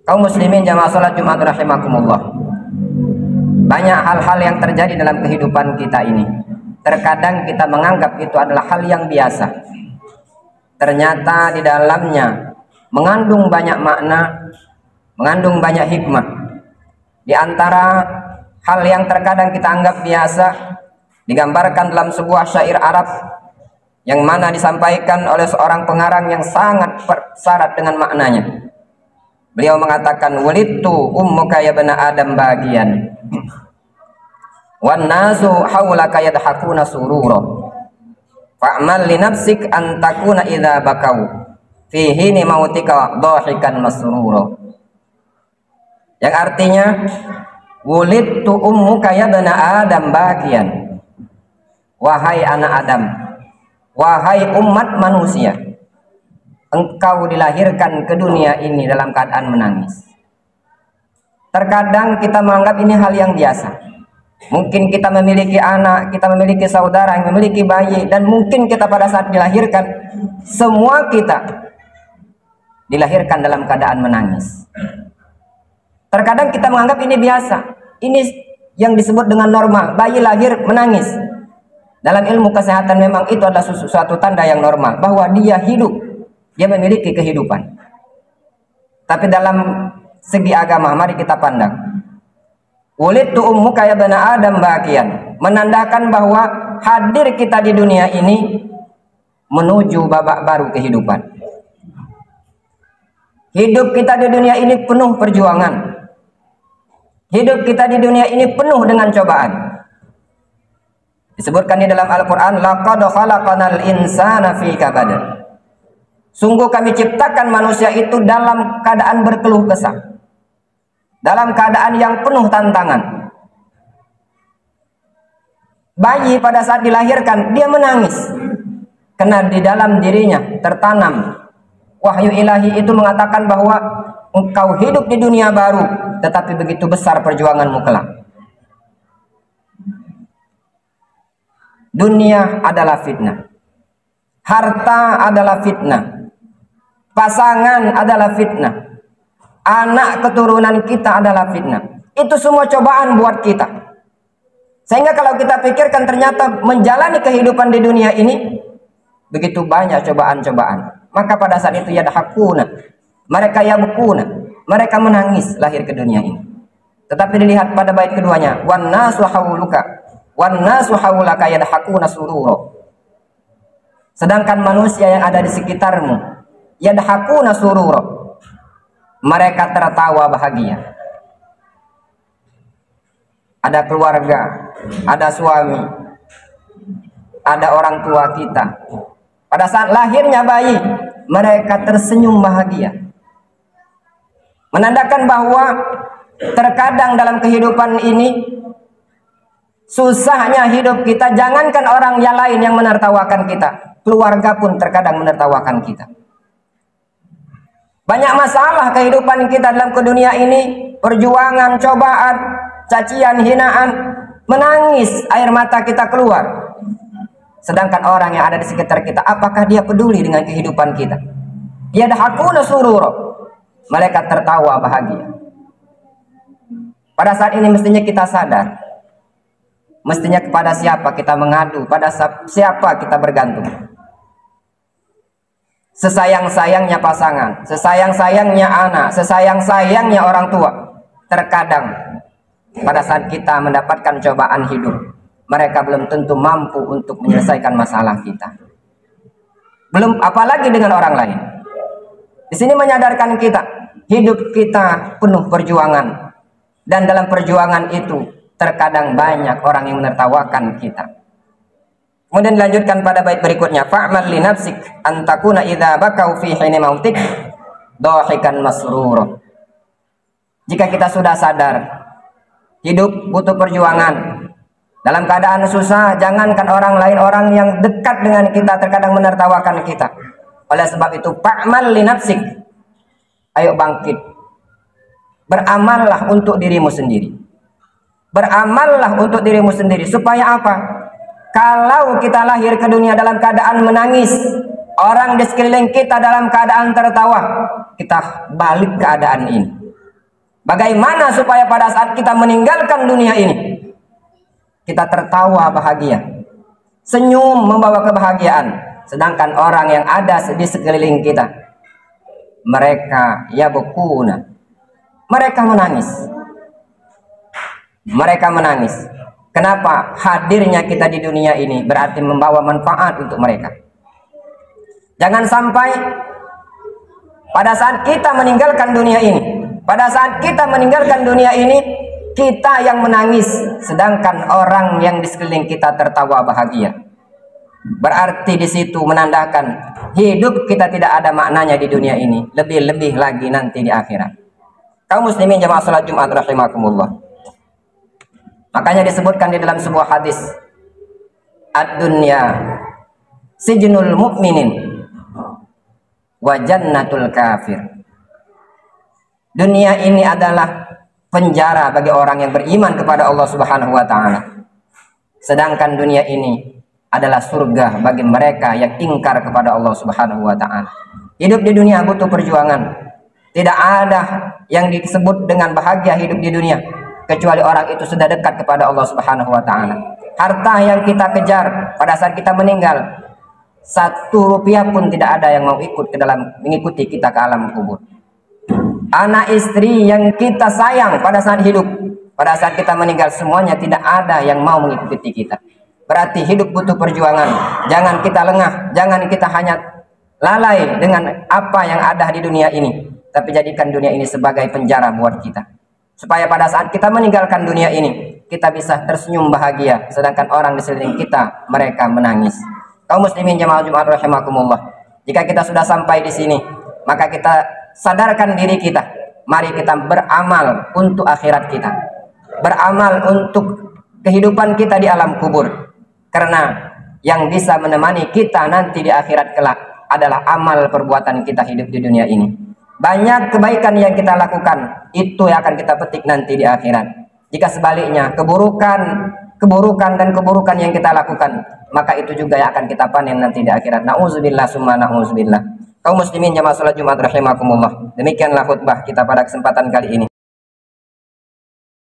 Kaum muslimin jamaah salat Jumat rahimakumullah. Banyak hal-hal yang terjadi dalam kehidupan kita ini. Terkadang kita menganggap itu adalah hal yang biasa. Ternyata di dalamnya mengandung banyak makna, mengandung banyak hikmah. Di antara hal yang terkadang kita anggap biasa digambarkan dalam sebuah syair Arab yang mana disampaikan oleh seorang pengarang yang sangat syarat dengan maknanya. Beliau mengatakan, "Wulidtu ummuka ya bani Adam bagian, wan nasu haulaka yadhakuna surura. Fa'mal li nafsik an takuna idza bakau fi hini mautika dhahikan masrura." Yang artinya, "Wulidtu ummuka ya bani Adam bagian." Wahai anak Adam, wahai umat manusia, engkau dilahirkan ke dunia ini dalam keadaan menangis. Terkadang kita menganggap ini hal yang biasa. Mungkin kita memiliki anak, kita memiliki saudara yang memiliki bayi, dan mungkin kita pada saat dilahirkan, semua kita dilahirkan dalam keadaan menangis. Terkadang kita menganggap ini biasa. Ini yang disebut dengan normal. Bayi lahir menangis. Dalam ilmu kesehatan memang itu adalah suatu tanda yang normal, bahwa dia hidup, dia memiliki kehidupan. Tapi dalam segi agama, mari kita pandang. Wulidtu ummuka ya bani Adam bagian, menandakan bahwa hadir kita di dunia ini menuju babak baru kehidupan. Hidup kita di dunia ini penuh perjuangan. Hidup kita di dunia ini penuh dengan cobaan. Disebutkan di dalam Al-Quran, laqad khalaqanal insana fi kabad. Sungguh kami ciptakan manusia itu dalam keadaan berkeluh kesah, dalam keadaan yang penuh tantangan. Bayi pada saat dilahirkan dia menangis karena di dalam dirinya tertanam wahyu ilahi itu mengatakan bahwa engkau hidup di dunia baru, tetapi begitu besar perjuanganmu kelak. Dunia adalah fitnah, harta adalah fitnah, pasangan adalah fitnah, anak keturunan kita adalah fitnah. Itu semua cobaan buat kita. Sehingga kalau kita pikirkan ternyata menjalani kehidupan di dunia ini begitu banyak cobaan-cobaan. Maka pada saat itu yadhakuna, mereka yabkuna, mereka menangis lahir ke dunia ini. Tetapi dilihat pada bait keduanya, wan nasu hauluka wan nasu haulaka yadhakuna surura. Sedangkan manusia yang ada di sekitarmu yadhakuna surura, mereka tertawa bahagia. Ada keluarga, ada suami, ada orang tua kita. Pada saat lahirnya bayi, mereka tersenyum bahagia. Menandakan bahwa terkadang dalam kehidupan ini susahnya hidup kita, jangankan orang yang lain yang menertawakan kita, keluarga pun terkadang menertawakan kita. Banyak masalah kehidupan kita dalam ke dunia ini, perjuangan, cobaan, cacian, hinaan, menangis, air mata kita keluar. Sedangkan orang yang ada di sekitar kita, apakah dia peduli dengan kehidupan kita? Yadhakuna surura, mereka tertawa bahagia. Pada saat ini mestinya kita sadar, mestinya kepada siapa kita mengadu, pada siapa kita bergantung. Sesayang-sayangnya pasangan, sesayang-sayangnya anak, sesayang-sayangnya orang tua, terkadang pada saat kita mendapatkan cobaan hidup, mereka belum tentu mampu untuk menyelesaikan masalah kita. Belum apalagi dengan orang lain. Di sini menyadarkan kita, hidup kita penuh perjuangan, dan dalam perjuangan itu terkadang banyak orang yang menertawakan kita. Kemudian dilanjutkan pada bait berikutnya, fa'mal li nafsik an takuna idza bakau fi hini mautik dhahikan masrura. Jika kita sudah sadar hidup butuh perjuangan, dalam keadaan susah, jangankan orang lain, orang yang dekat dengan kita terkadang menertawakan kita. Oleh sebab itu, fa'mal li nafsik, ayo bangkit, beramallah untuk dirimu sendiri. Beramallah untuk dirimu sendiri. Supaya apa? Kalau kita lahir ke dunia dalam keadaan menangis, orang di sekeliling kita dalam keadaan tertawa, kita balik keadaan ini. Bagaimana supaya pada saat kita meninggalkan dunia ini, kita tertawa bahagia, senyum membawa kebahagiaan, sedangkan orang yang ada di sekeliling kita, mereka yabkuna, mereka menangis. Mereka menangis. Kenapa? Hadirnya kita di dunia ini berarti membawa manfaat untuk mereka. Jangan sampai pada saat kita meninggalkan dunia ini, pada saat kita meninggalkan dunia ini, kita yang menangis, sedangkan orang yang di sekeliling kita tertawa bahagia. Berarti di situ menandakan hidup kita tidak ada maknanya di dunia ini, lebih-lebih lagi nanti di akhirat. Kaum muslimin jamaah salat Jumat rahimakumullah. Makanya disebutkan di dalam sebuah hadis, ad-dunya sijnul mu'minin wa jannatul kafir. Dunia ini adalah penjara bagi orang yang beriman kepada Allah Subhanahu wa taala. Sedangkan dunia ini adalah surga bagi mereka yang ingkar kepada Allah Subhanahu wa taala. Hidup di dunia butuh perjuangan. Tidak ada yang disebut dengan bahagia hidup di dunia kecuali orang itu sudah dekat kepada Allah Subhanahu wa taala. Harta yang kita kejar pada saat kita meninggal, 1 rupiah pun tidak ada yang mau ikut ke dalam mengikuti kita ke alam kubur. Anak istri yang kita sayang pada saat hidup, pada saat kita meninggal semuanya tidak ada yang mau mengikuti kita. Berarti hidup butuh perjuangan. Jangan kita lengah, jangan kita hanya lalai dengan apa yang ada di dunia ini, tapi jadikan dunia ini sebagai penjara buat kita. Supaya pada saat kita meninggalkan dunia ini, kita bisa tersenyum bahagia, sedangkan orang di sekeliling kita mereka menangis. Kaum muslimin jamaah Jumat rahimakumullah. Jika kita sudah sampai di sini, maka kita sadarkan diri kita. Mari kita beramal untuk akhirat kita. Beramal untuk kehidupan kita di alam kubur. Karena yang bisa menemani kita nanti di akhirat kelak adalah amal perbuatan kita hidup di dunia ini. Banyak kebaikan yang kita lakukan, itu yang akan kita petik nanti di akhirat. Jika sebaliknya, keburukan dan keburukan yang kita lakukan, maka itu juga yang akan kita panen nanti di akhirat. Na'udzubillah summa na'udzubillah. Kaum muslimin jamaah salat Jumat rahimakumullah. Demikianlah khutbah kita pada kesempatan kali ini.